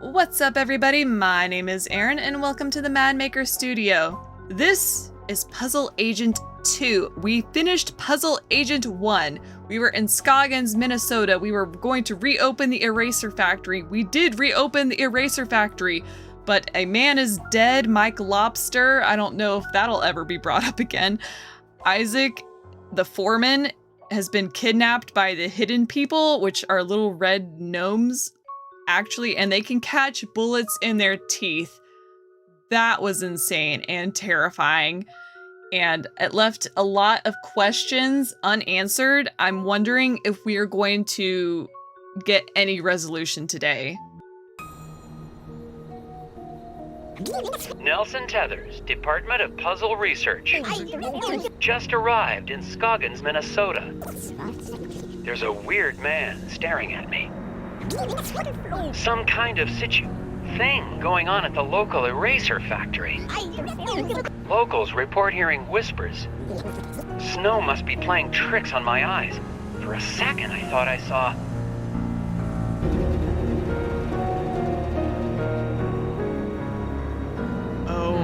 What's up, everybody? My name is Aaron, and welcome to the Mad Maker Studio. This is Puzzle Agent 2. We finished Puzzle Agent 1. We were in Scoggins, Minnesota. We were going to reopen the eraser factory. We did reopen the eraser factory, but a man is dead, Mike Lobster. I don't know if that'll ever be brought up again. Isaac, the foreman, has been kidnapped by the hidden people, which are little red gnomes, actually, and they can catch bullets in their teeth. That was insane and terrifying, and it left a lot of questions unanswered. I'm wondering if we are going to get any resolution today. Nelson Tethers, Department of Puzzle Research. Just arrived in Scoggins, Minnesota. There's a weird man staring at me. Some kind of thing going on at the local eraser factory. Locals report hearing whispers. Snow must be playing tricks on my eyes. For a second, I thought I saw... Oh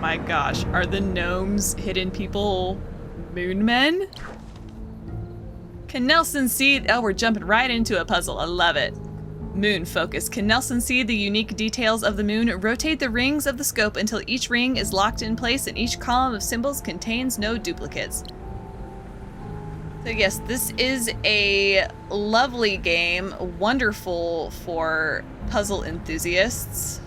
my gosh, are the gnomes hidden people moon men? Can Nelson see? Oh, we're jumping right into a puzzle. I love it. Moon focus. Can Nelson see the unique details of the moon? Rotate the rings of the scope until each ring is locked in place and each column of symbols contains no duplicates. So yes, this is a lovely game, wonderful for puzzle enthusiasts.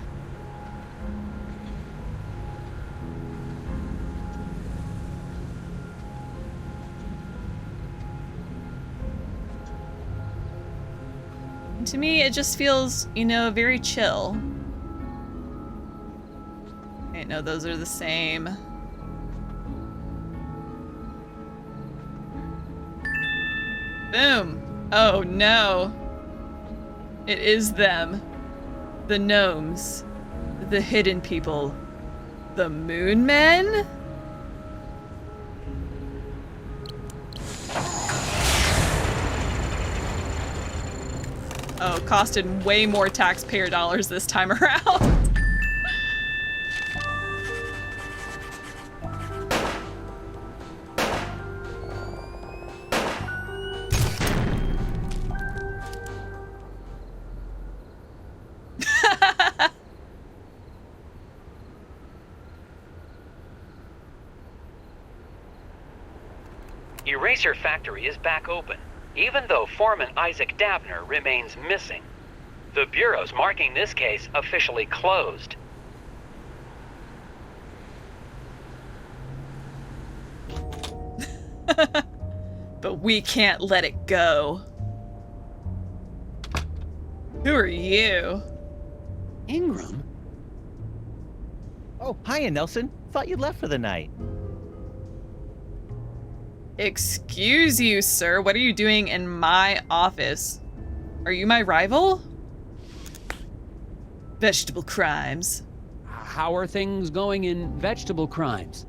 To me, it just feels, you know, very chill. Okay, no, those are the same. Boom! Oh no! It is them. The gnomes. The hidden people. The moon men? Oh, costed way more taxpayer dollars this time around. Eraser Factory is back open, even though foreman Isaac Davner remains missing. The Bureau's marking this case officially closed. But we can't let it go. Who are you? Ingram? Oh, hiya, Nelson. Thought you'd left for the night. Excuse you, sir. What are you doing in my office? Are you my rival? Vegetable crimes. How are things going in vegetable crimes?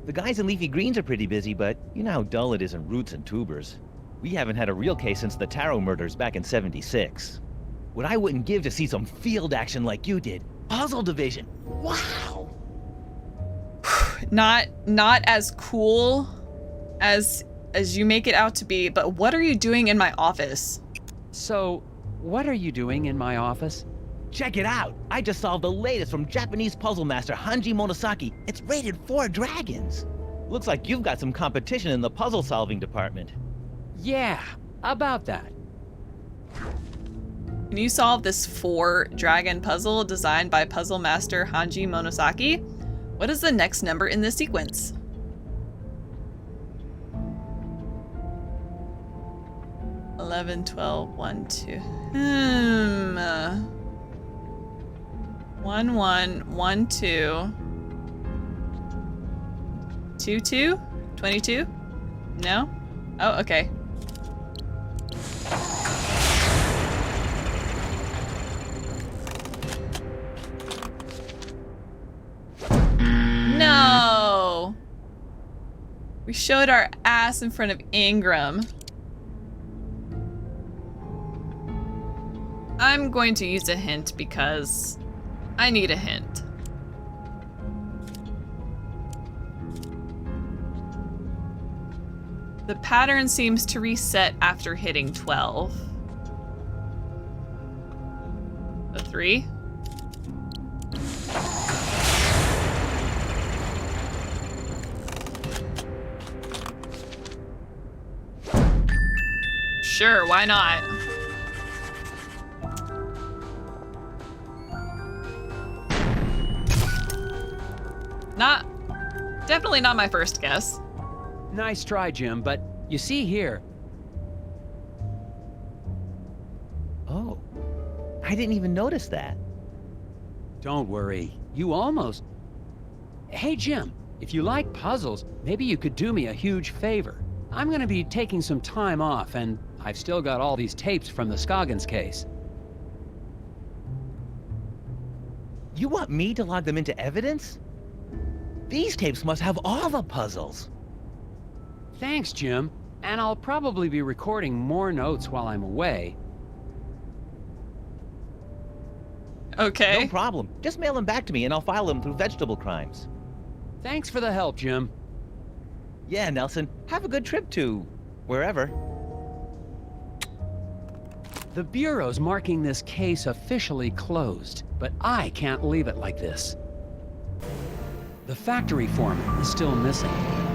The guys in leafy greens are pretty busy, but you know how dull it is in roots and tubers. We haven't had a real case since the Taro murders back in '76. What I wouldn't give to see some field action like you did. Puzzle division. Wow! Not as cool as you make it out to be, but what are you doing in my office? So, what are you doing in my office? Check it out! I just solved the latest from Japanese puzzle master Hanji Monosaki. It's rated 4 dragons. Looks like you've got some competition in the puzzle solving department. Yeah, about that. Can you solve this 4-dragon puzzle designed by puzzle master Hanji Monosaki? What is the next number in this sequence? 11, 12, 1, 2. 1, 1, 1, 2. 2, 2? 22? No? Oh, okay. No! We showed our ass in front of Ingram. I'm going to use a hint because I need a hint. The pattern seems to reset after hitting 12. A 3. Sure, why not? Definitely not my first guess. Nice try, Jim, but you see here. Oh, I didn't even notice that. Don't worry, you almost... Hey, Jim, if you like puzzles, maybe you could do me a huge favor. I'm gonna be taking some time off, and I've still got all these tapes from the Scoggins case. You want me to log them into evidence? These tapes must have all the puzzles. Thanks, Jim. And I'll probably be recording more notes while I'm away. Okay. No problem. Just mail them back to me and I'll file them through vegetable crimes. Thanks for the help, Jim. Yeah, Nelson. Have a good trip to... wherever. The Bureau's marking this case officially closed, but I can't leave it like this. The factory foreman is still missing.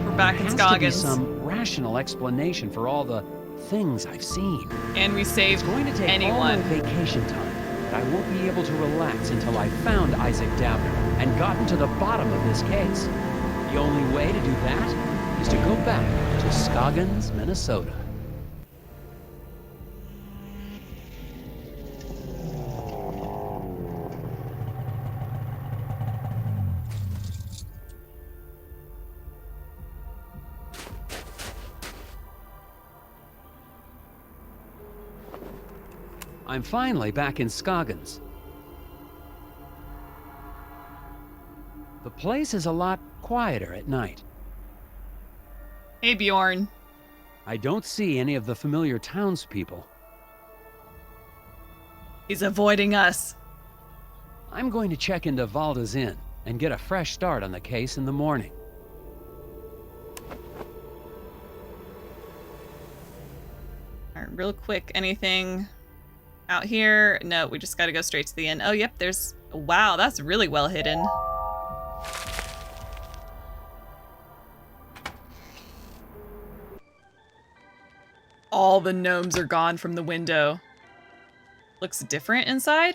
We're back in There has Scoggins. to be some rational explanation for all the things I've seen. And we saved It's going to take all anyone. my vacation time, but I won't be able to relax until I found Isaac Davner and gotten to the bottom of this case. The only way to do that is to go back to Scoggins, Minnesota. I'm finally back in Scoggins. The place is a lot quieter at night. Hey, Bjorn. I don't see any of the familiar townspeople. He's avoiding us. I'm going to check into Valda's Inn and get a fresh start on the case in the morning. All right, real quick, anything out here? No, we just got to go straight to the inn. Oh, yep, there's... Wow, that's really well hidden. All the gnomes are gone from the window. Looks different inside.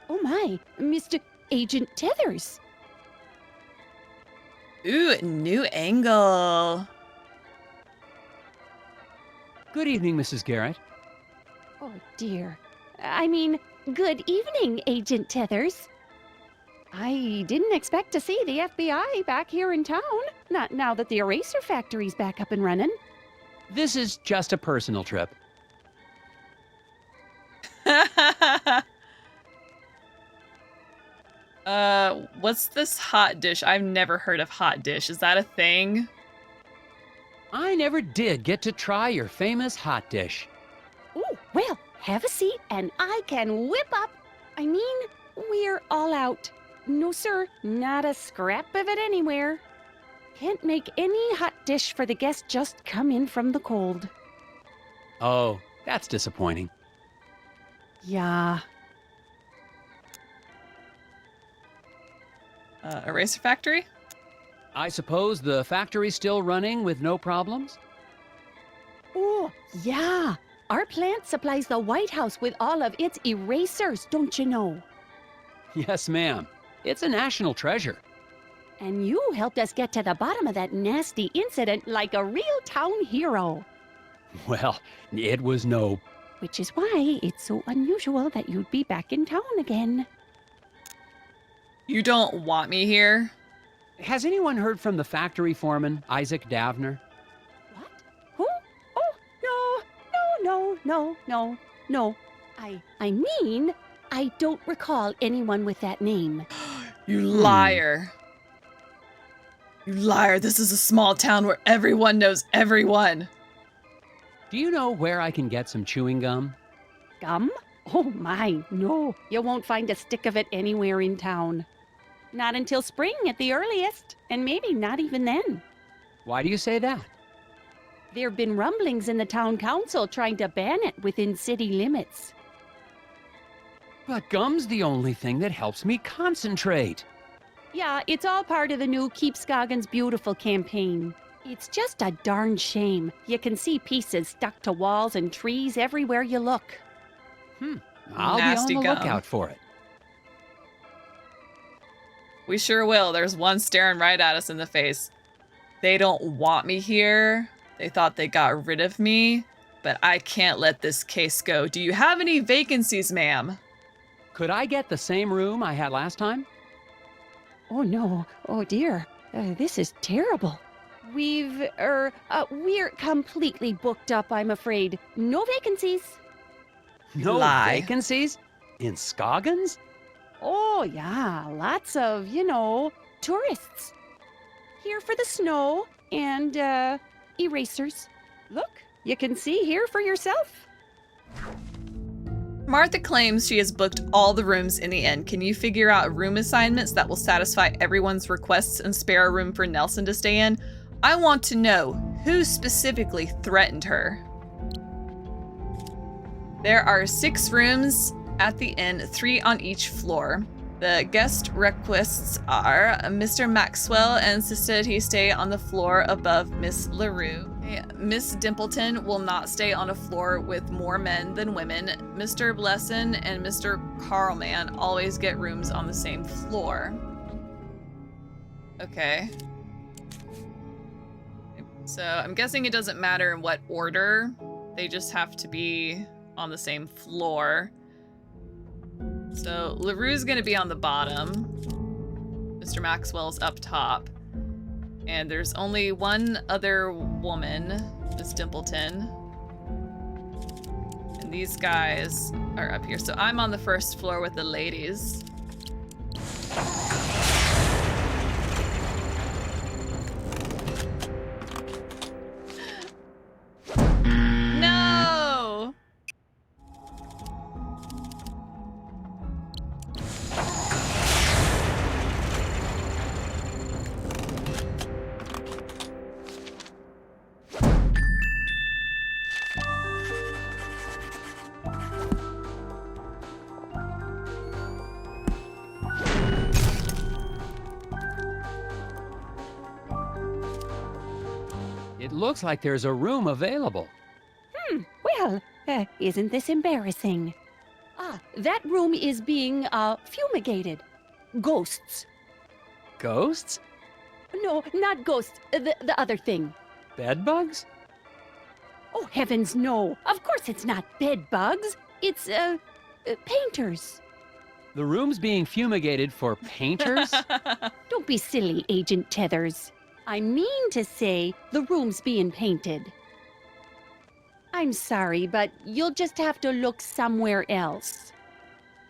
Oh my, Mr. Agent Tethers. Ooh, new angle. Good evening, Mrs. Garrett. Oh dear. I mean, good evening, Agent Tethers. I didn't expect to see the FBI back here in town, not now that the eraser factory's back up and running. This is just a personal trip. What's this hot dish? I've never heard of hot dish. Is that a thing? I never did get to try your famous hot dish. Ooh, well, have a seat and I can whip up. I mean, we're all out. No, sir, not a scrap of it anywhere. Can't make any hot dish for the guests just come in from the cold. Oh, that's disappointing. Yeah. Eraser factory? I suppose the factory's still running with no problems? Oh, yeah. Our plant supplies the White House with all of its erasers, don't you know? Yes, ma'am. It's a national treasure. And you helped us get to the bottom of that nasty incident like a real town hero. Well, it was no... Which is why it's so unusual that you'd be back in town again. You don't want me here? Has anyone heard from the factory foreman, Isaac Davner? What? Who? Oh, no. I mean, I don't recall anyone with that name. You liar. You liar. This is a small town where everyone knows everyone. Do you know where I can get some chewing gum? Gum? Oh my, no. You won't find a stick of it anywhere in town. Not until spring at the earliest, and maybe not even then. Why do you say that? There have been rumblings in the town council trying to ban it within city limits. But gum's the only thing that helps me concentrate. Yeah, it's all part of the new Keep Scoggins Beautiful campaign. It's just a darn shame. You can see pieces stuck to walls and trees everywhere you look. I'll Nasty be on the gum. lookout for it. We sure will. There's one staring right at us in the face. They don't want me here. They thought they got rid of me, but I can't let this case go. Do you have any vacancies, ma'am? Could I get the same room I had last time? Oh no, oh dear, this is terrible. We're completely booked up, I'm afraid. No vacancies. No Lie. vacancies? In Scoggins? Oh yeah, lots of, tourists. Here for the snow and, erasers. Look, you can see here for yourself. Martha claims she has booked all the rooms in the inn. Can you figure out room assignments that will satisfy everyone's requests and spare a room for Nelson to stay in? I want to know who specifically threatened her. There are 6 rooms at the inn, 3 on each floor. The guest requests are Mr. Maxwell insisted he stay on the floor above Miss LaRue. Miss Dimpleton will not stay on a floor with more men than women. Mr. Blesson and Mr. Carlman always get rooms on the same floor. Okay. So I'm guessing it doesn't matter in what order. They just have to be on the same floor. So LaRue's gonna be on the bottom. Mr. Maxwell's up top. And there's only one other woman, Miss Dimpleton. And these guys are up here. So I'm on the first floor with the ladies. No! It looks like there's a room available. Well, isn't this embarrassing? That room is being, fumigated. Ghosts. Ghosts? No, not ghosts. The other thing. Bedbugs? Oh, heavens, no. Of course it's not bed bugs. It's, painters. The room's being fumigated for painters? Don't be silly, Agent Tethers. I mean to say the room's being painted. I'm sorry, but you'll just have to look somewhere else.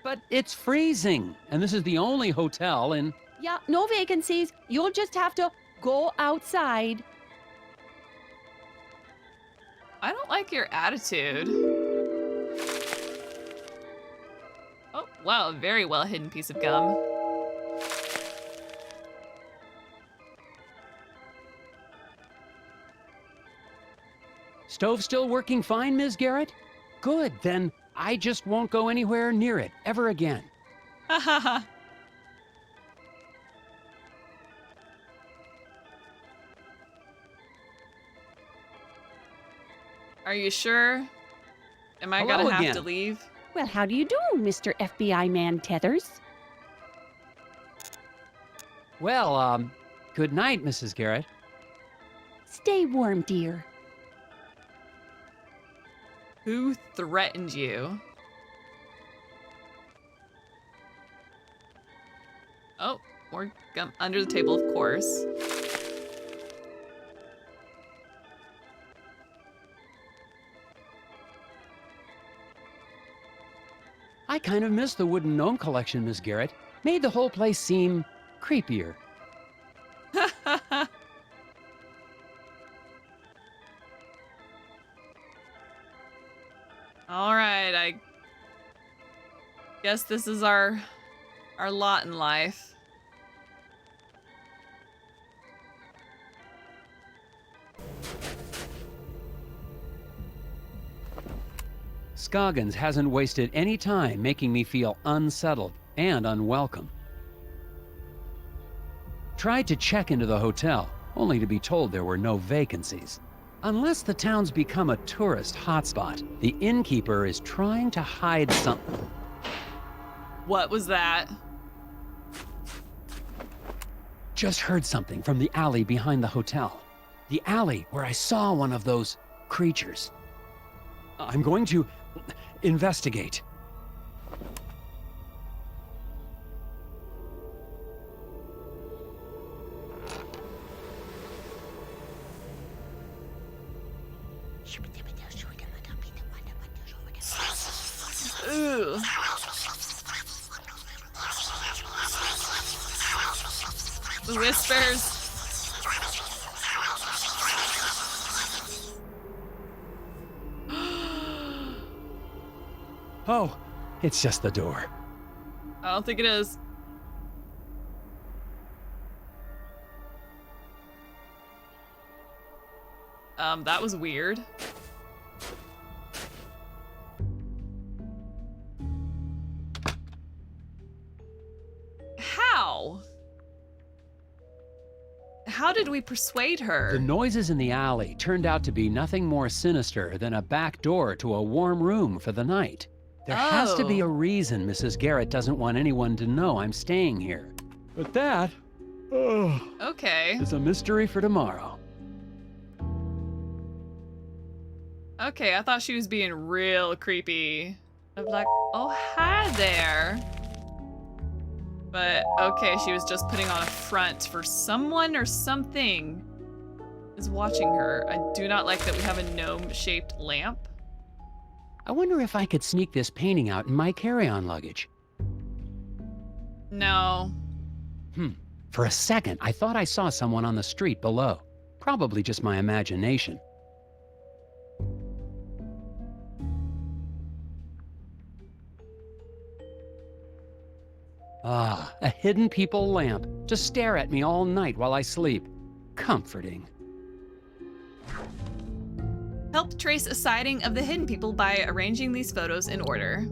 But it's freezing, and this is the only hotel in... Yeah, no vacancies. You'll just have to go outside. I don't like your attitude. Oh, wow, a very well hidden piece of gum. Stove still working fine, Ms. Garrett? Good, then I just won't go anywhere near it ever again. Ha ha ha. Are you sure? Am I Hello gonna have again. to leave? Well, how do you do, Mr. FBI man Tethers? Well, good night, Mrs. Garrett. Stay warm, dear. Who threatened you? Oh, more gum under the table, of course. I kind of miss the wooden gnome collection, Miss Garrett. Made the whole place seem creepier. All right, I Guess this is our lot in life. Scoggins hasn't wasted any time making me feel unsettled and unwelcome. Tried to check into the hotel, only to be told there were no vacancies. Unless the town's become a tourist hotspot, the innkeeper is trying to hide something. What was that? Just heard something from the alley behind the hotel. The alley where I saw one of those creatures. I'm going to investigate. Ooh. The whispers. Oh, it's just the door. I don't think it is. That was weird. How? How did we persuade her? The noises in the alley turned out to be nothing more sinister than a back door to a warm room for the night. There has to be a reason Mrs. Garrett doesn't want anyone to know I'm staying here. But that, Okay. is a mystery for tomorrow. Okay, I thought she was being real creepy. I'm like, oh, hi there. But, okay, she was just putting on a front for someone or something is watching her. I do not like that we have a gnome-shaped lamp. I wonder if I could sneak this painting out in my carry-on luggage. No. For a second, I thought I saw someone on the street below. Probably just my imagination. Ah, a hidden people lamp to stare at me all night while I sleep. Comforting. Help trace a sighting of the hidden people by arranging these photos in order.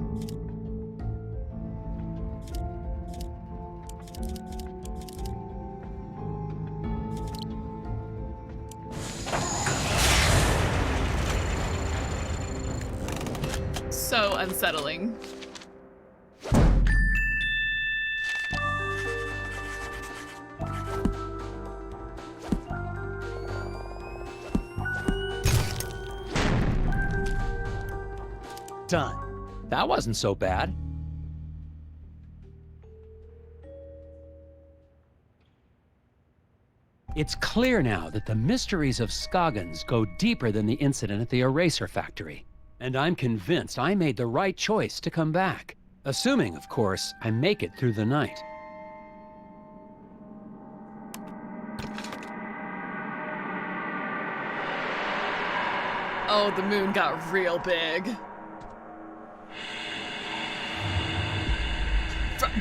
So unsettling. Done. That wasn't so bad. It's clear now that the mysteries of Scoggins go deeper than the incident at the eraser factory. And I'm convinced I made the right choice to come back. Assuming, of course, I make it through the night. Oh, the moon got real big.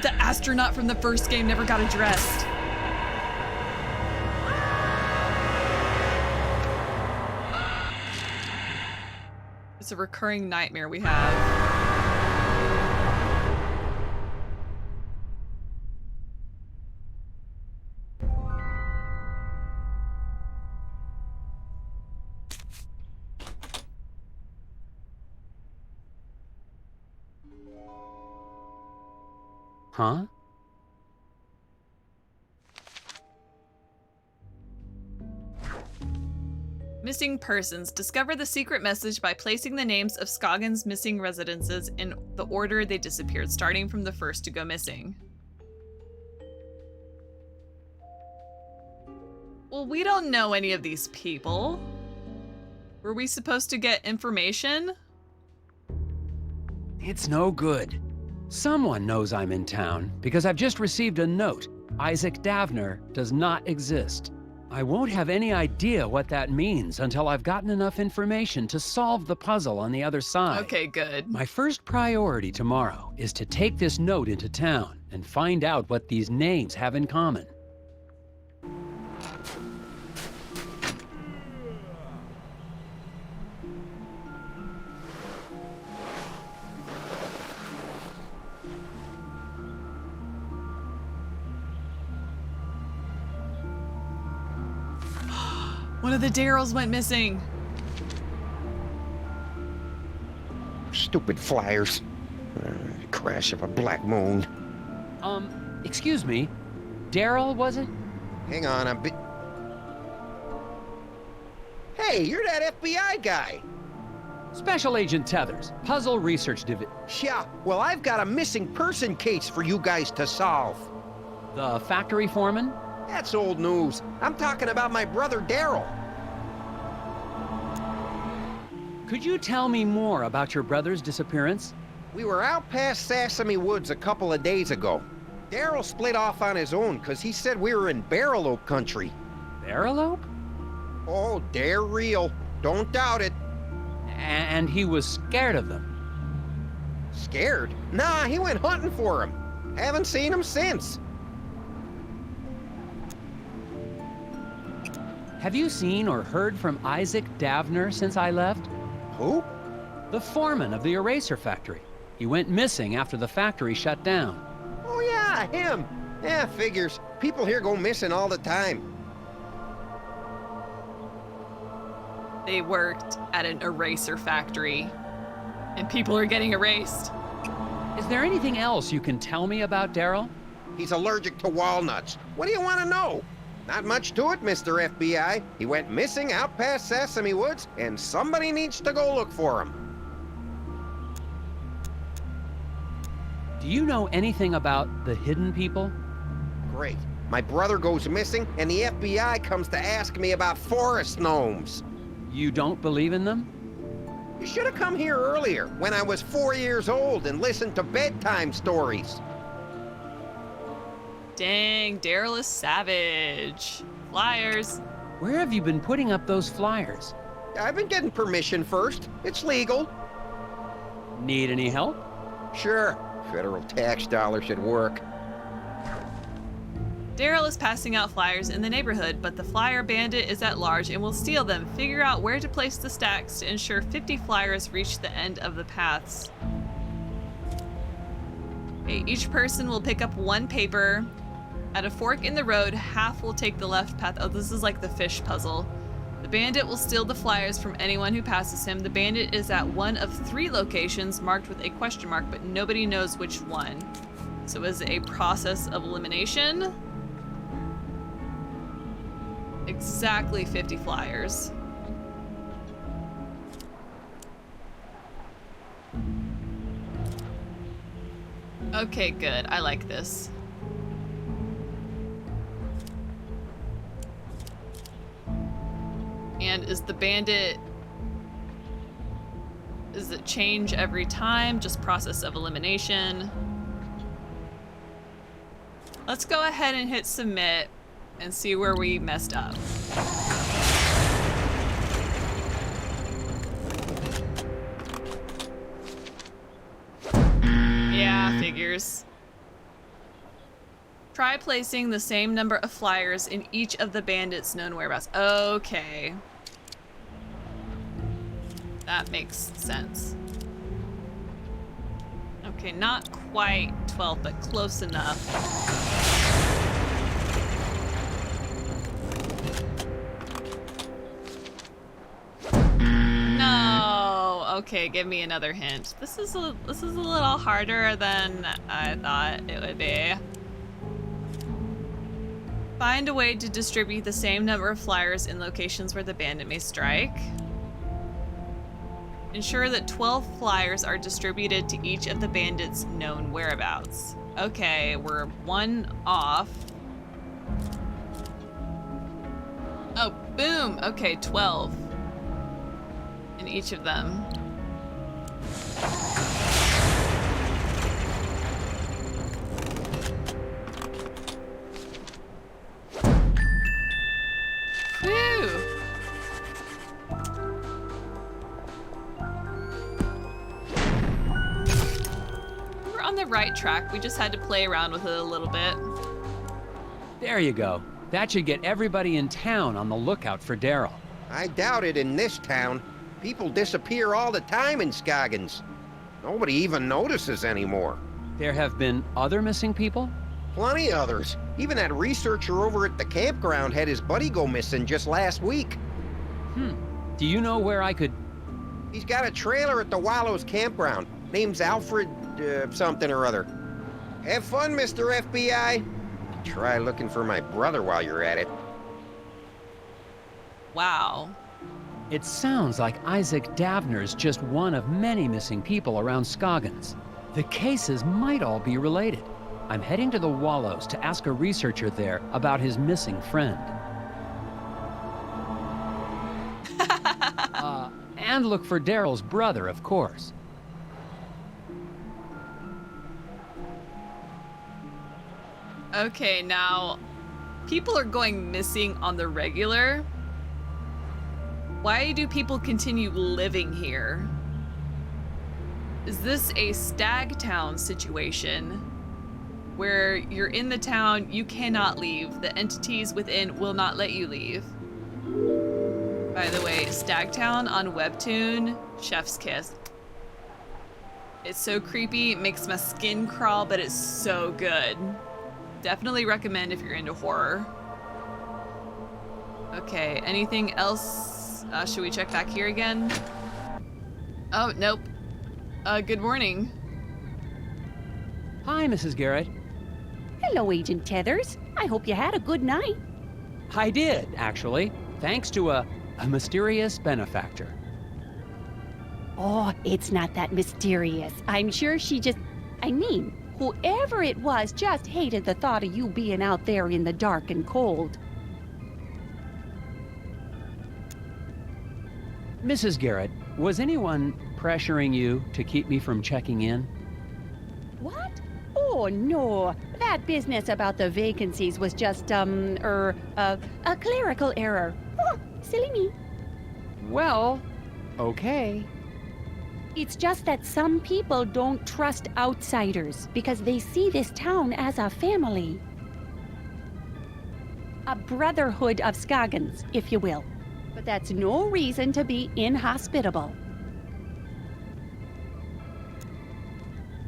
The astronaut from the first game never got addressed. It's a recurring nightmare we have. Huh? Missing persons. Discover the secret message by placing the names of Scoggins' missing residences in the order they disappeared, starting from the first to go missing. Well, we don't know any of these people. Were we supposed to get information? It's no good. Someone knows I'm in town because I've just received a note. Isaac Davner does not exist. I won't have any idea what that means until I've gotten enough information to solve the puzzle on the other side. Okay, good. My first priority tomorrow is to take this note into town and find out what these names have in common. One of the Daryls went missing. Stupid flyers. Crash of a black moon. Excuse me. Daryl, was it? Hang on, Hey, you're that FBI guy. Special Agent Tethers, Puzzle Research Division. Yeah, well, I've got a missing person case for you guys to solve. The factory foreman? That's old news. I'm talking about my brother Daryl. Could you tell me more about your brother's disappearance? We were out past Sesame Woods a couple of days ago. Daryl split off on his own because he said we were in Barrel Oak country. Barrelope? Oh, they're real. Don't doubt it. And he was scared of them. Scared? Nah, he went hunting for him. Haven't seen him since. Have you seen or heard from Isaac Davner since I left? Who? The foreman of the eraser factory. He went missing after the factory shut down. Oh yeah, him. Yeah, figures. People here go missing all the time. They worked at an eraser factory, and people are getting erased. Is there anything else you can tell me about Daryl? He's allergic to walnuts. What do you want to know? Not much to it, Mr. FBI. He went missing out past Sesame Woods, and somebody needs to go look for him. Do you know anything about the hidden people? Great. My brother goes missing, and the FBI comes to ask me about forest gnomes. You don't believe in them? You should have come here earlier, when I was 4 years old, and listened to bedtime stories. Dang, Daryl is savage. Flyers. Where have you been putting up those flyers? I've been getting permission first. It's legal. Need any help? Sure. Federal tax dollars at work. Daryl is passing out flyers in the neighborhood, but the flyer bandit is at large and will steal them. Figure out where to place the stacks to ensure 50 flyers reach the end of the paths. Okay, each person will pick up one paper. At a fork in the road, half will take the left path. Oh, this is like the fish puzzle. The bandit will steal the flyers from anyone who passes him. The bandit is at one of 3 locations marked with a question mark, but nobody knows which one. So is it a process of elimination? Exactly 50 flyers. Okay, good. I like this. And is the bandit... Does it change every time? Just process of elimination? Let's go ahead and hit submit and see where we messed up. Yeah, figures. Try placing the same number of flyers in each of the bandits' known whereabouts. Okay. That makes sense. Okay, not quite 12, but close enough. No. Okay, give me another hint. This is a little harder than I thought it would be. Find a way to distribute the same number of flyers in locations where the bandit may strike. Ensure that 12 flyers are distributed to each of the bandits' known whereabouts. Okay, we're 1 off. Oh, boom! Okay, 12. In each of them. on the right track. We just had to play around with it a little bit. There you go. That should get everybody in town on the lookout for Daryl. I doubt it in this town. People disappear all the time in Scoggins. Nobody even notices anymore. There have been other missing people? Plenty others. Even that researcher over at the campground had his buddy go missing just last week. Do you know where I could... He's got a trailer at the Wallows campground. Name's Alfred, something or other. Have fun, Mr. FBI. Try looking for my brother while you're at it. Wow. It sounds like Isaac Davner's just one of many missing people around Scoggins. The cases might all be related. I'm heading to the Wallows to ask a researcher there about his missing friend. And look for Daryl's brother, of course. Okay, now, people are going missing on the regular. Why do people continue living here? Is this a stag town situation where you're in the town, you cannot leave, the entities within will not let you leave? By the way, Stagtown on Webtoon, chef's kiss. It's so creepy, makes my skin crawl, but it's so good. Definitely recommend if you're into horror. Okay, anything else? Should we check back here again? Oh, nope. Good morning. Hi, Mrs. Garrett. Hello, Agent Tethers. I hope you had a good night. I did, actually, thanks to a mysterious benefactor. Oh, it's not that mysterious. I'm sure she just... I mean, whoever it was just hated the thought of you being out there in the dark and cold. Mrs. Garrett, was anyone pressuring you to keep me from checking in? What? Oh, no. That business about the vacancies was just, a clerical error. Oh, silly me. Well, okay. It's just that some people don't trust outsiders because they see this town as a family. A brotherhood of Scoggins, if you will. But that's no reason to be inhospitable.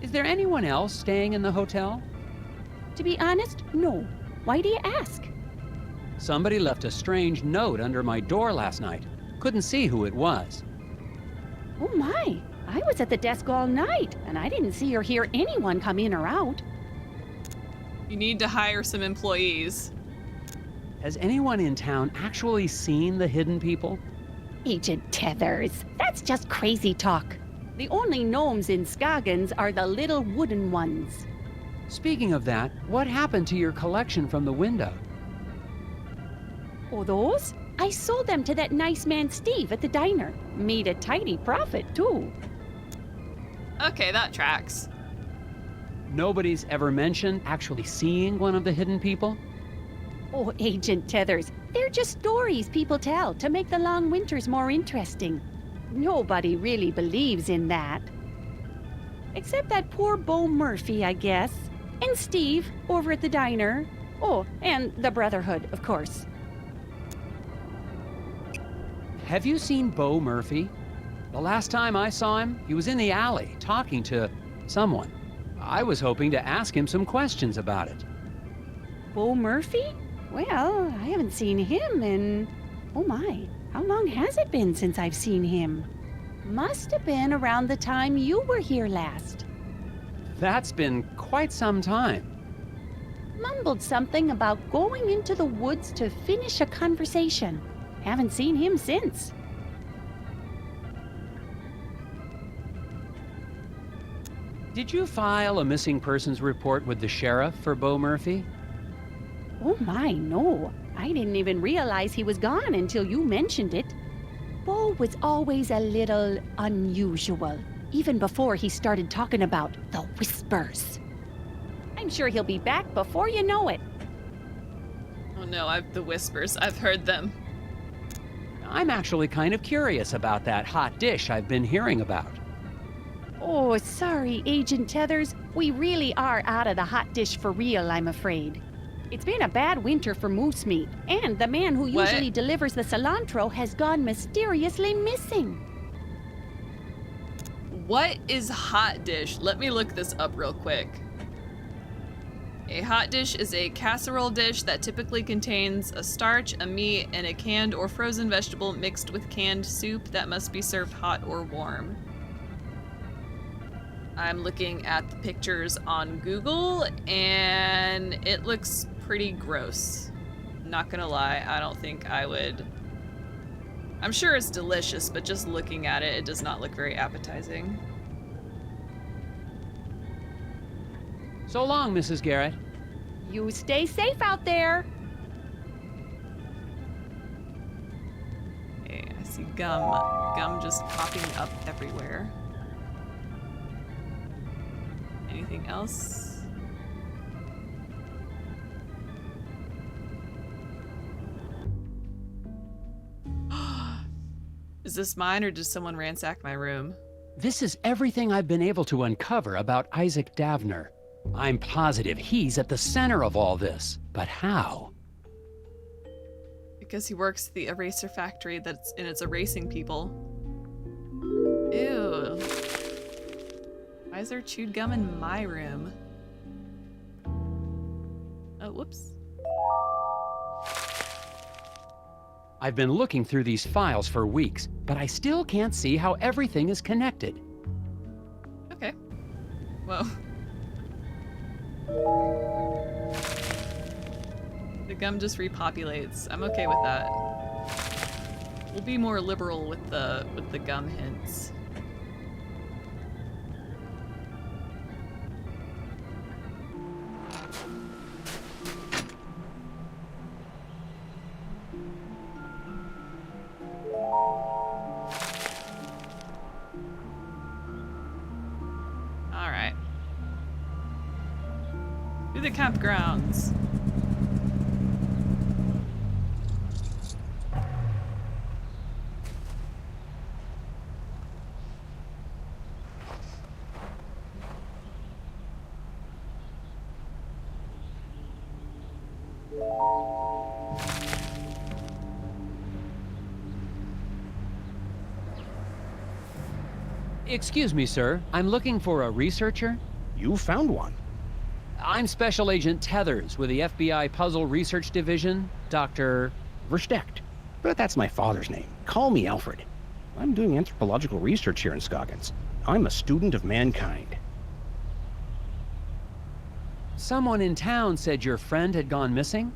Is there anyone else staying in the hotel? To be honest, no. Why do you ask? Somebody left a strange note under my door last night. Couldn't see who it was. Oh my, I was at the desk all night, and I didn't see or hear anyone come in or out. You need to hire some employees. Has anyone in town actually seen the hidden people? Agent Tethers, that's just crazy talk. The only gnomes in Scoggins are the little wooden ones. Speaking of that, what happened to your collection from the window? Oh, those? I sold them to that nice man Steve at the diner. Made a tidy profit, too. Okay, that tracks. Nobody's ever mentioned actually seeing one of the hidden people? Oh, Agent Tethers, they're just stories people tell to make the long winters more interesting. Nobody really believes in that. Except that poor Bo Murphy, I guess. And Steve, over at the diner. Oh, and the Brotherhood, of course. Have you seen Bo Murphy? The last time I saw him, he was in the alley talking to someone. I was hoping to ask him some questions about it. Bo Murphy? Well, I haven't seen him in... Oh my, how long has it been since I've seen him? Must have been around the time you were here last. That's been quite some time. Mumbled something about going into the woods to finish a conversation. Haven't seen him since. Did you file a missing persons report with the sheriff for Bo Murphy? Oh my, no. I didn't even realize he was gone until you mentioned it. Bo was always a little unusual, even before he started talking about the whispers. I'm sure he'll be back before you know it. Oh no, the whispers. I've heard them. I'm actually kind of curious about that hot dish I've been hearing about. Oh, sorry, Agent Tethers. We really are out of the hot dish for real, I'm afraid. It's been a bad winter for moose meat, and the man who What? usually delivers the cilantro has gone mysteriously missing. What is hot dish? Let me look this up real quick. A hot dish is a casserole dish that typically contains a starch, a meat, and a canned or frozen vegetable mixed with canned soup that must be served hot or warm. I'm looking at the pictures on Google, and it looks pretty gross. Not gonna lie, I don't think I would... I'm sure it's delicious, but just looking at it, it does not look very appetizing. So long, Mrs. Garrett. You stay safe out there. Okay, I see gum. Gum just popping up everywhere. Anything else? Is this mine or did someone ransack my room? This is everything I've been able to uncover about Isaac Davner. I'm positive he's at the center of all this, but how? Because he works at the eraser factory and it's erasing people. Ew. Why is there chewed gum in my room? Oh, whoops. I've been looking through these files for weeks, but I still can't see how everything is connected. Okay. Whoa. The gum just repopulates. I'm okay with that. We'll be more liberal with the gum hints. All right. To the campgrounds. Excuse me, sir. I'm looking for a researcher. You found one. I'm Special Agent Tethers with the FBI Puzzle Research Division, Dr. Versteckt. But that's my father's name. Call me Alfred. I'm doing anthropological research here in Scoggins. I'm a student of mankind. Someone in town said your friend had gone missing?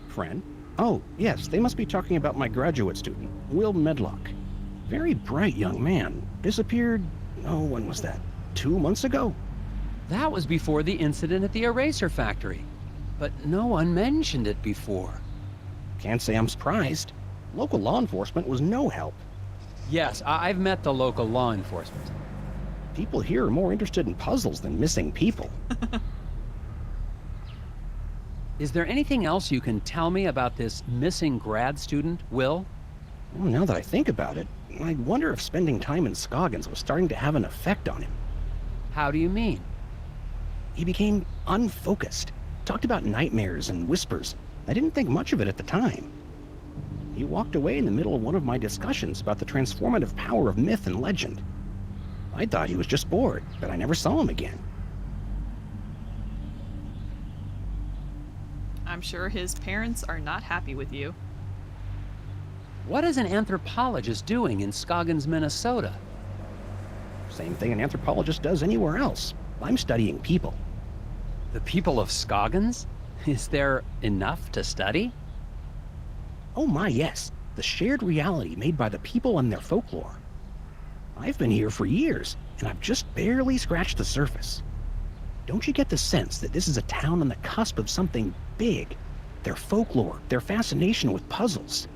Friend? Oh, yes, they must be talking about my graduate student, Will Medlock. Very bright young man. Disappeared, oh, when was that? 2 months ago? That was before the incident at the eraser factory. But no one mentioned it before. Can't say I'm surprised. Local law enforcement was no help. Yes, I've met the local law enforcement. People here are more interested in puzzles than missing people. Is there anything else you can tell me about this missing grad student, Will? Well, now that I think about it, I wonder if spending time in Scoggins was starting to have an effect on him. How do you mean? He became unfocused, talked about nightmares and whispers. I didn't think much of it at the time. He walked away in the middle of one of my discussions about the transformative power of myth and legend. I thought he was just bored, but I never saw him again. I'm sure his parents are not happy with you. What is an anthropologist doing in Scoggins, Minnesota? Same thing an anthropologist does anywhere else. I'm studying people. The people of Scoggins? Is there enough to study? Oh my, yes. The shared reality made by the people and their folklore. I've been here for years, and I've just barely scratched the surface. Don't you get the sense that this is a town on the cusp of something big? Their folklore, their fascination with puzzles.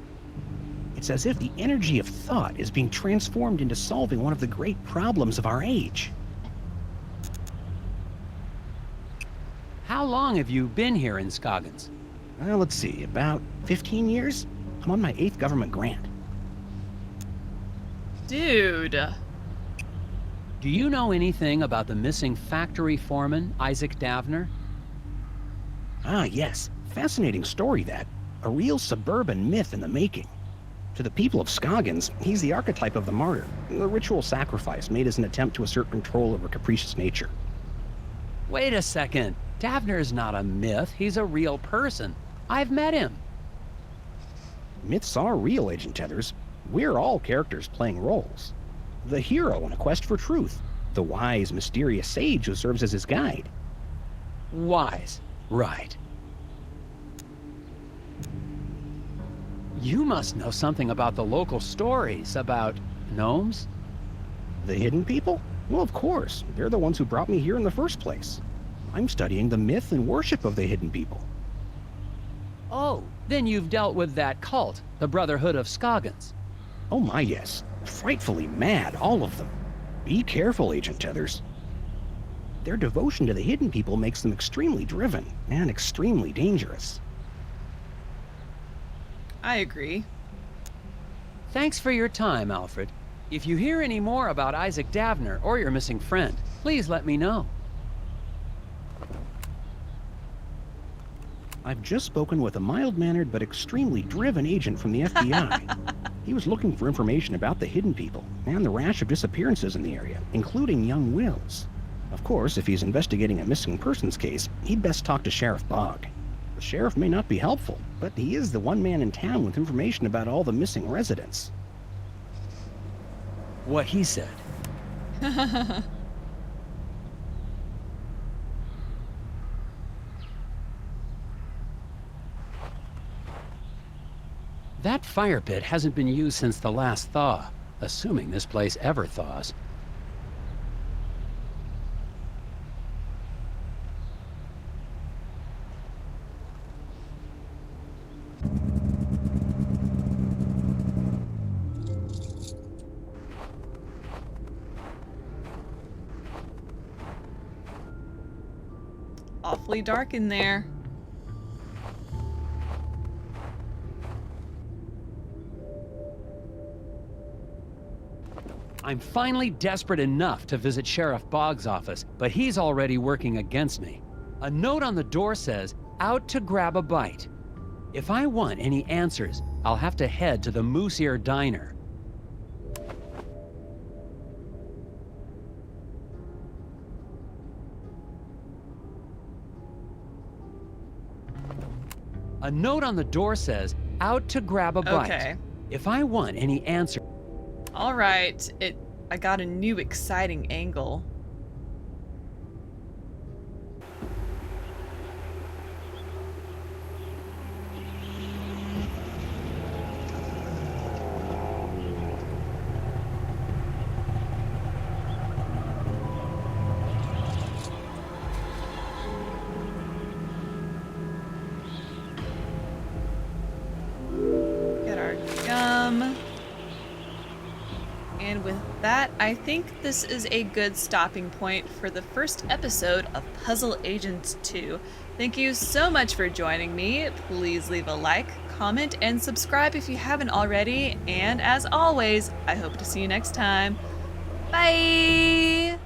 It's as if the energy of thought is being transformed into solving one of the great problems of our age. How long have you been here in Scoggins? Well, let's see, about 15 years? I'm on my 8th government grant. Dude. Do you know anything about the missing factory foreman, Isaac Davner? Ah, yes. Fascinating story, that. A real suburban myth in the making. To the people of Scoggins, he's the archetype of the martyr, the ritual sacrifice made as an attempt to assert control over capricious nature. Wait a second. Davner is not a myth. He's a real person. I've met him. Myths are real, Agent Tethers. We're all characters playing roles. The hero in a quest for truth, the wise, mysterious sage who serves as his guide. Wise. Right. You must know something about the local stories about gnomes? The hidden people? Well, of course. They're the ones who brought me here in the first place. I'm studying the myth and worship of the hidden people. Oh, then you've dealt with that cult, the Brotherhood of Scoggins. Oh my, yes. Frightfully mad, all of them. Be careful, Agent Tethers. Their devotion to the hidden people makes them extremely driven and extremely dangerous. I agree. Thanks for your time, Alfred. If you hear any more about Isaac Davner or your missing friend, please let me know. I've just spoken with a mild-mannered but extremely driven agent from the FBI. He was looking for information about the hidden people and the rash of disappearances in the area, including young Wills. Of course, if he's investigating a missing persons case, he'd best talk to Sheriff Bogg. The sheriff may not be helpful, but he is the one man in town with information about all the missing residents. What he said. That fire pit hasn't been used since the last thaw, assuming this place ever thaws. Awfully dark in there. I'm finally desperate enough to visit Sheriff Bogg's office, but he's already working against me. A note on the door says, "Out to grab a bite." If I want any answers, I'll have to head to the Moose Ear Diner. A note on the door says, "Out to grab a bite." Okay. If I want any answer. All right. I got a new exciting angle. Get our gum. And with that, I think this is a good stopping point for the first episode of Puzzle Agent 2. Thank you so much for joining me. Please leave a like, comment, and subscribe if you haven't already. And as always, I hope to see you next time. Bye!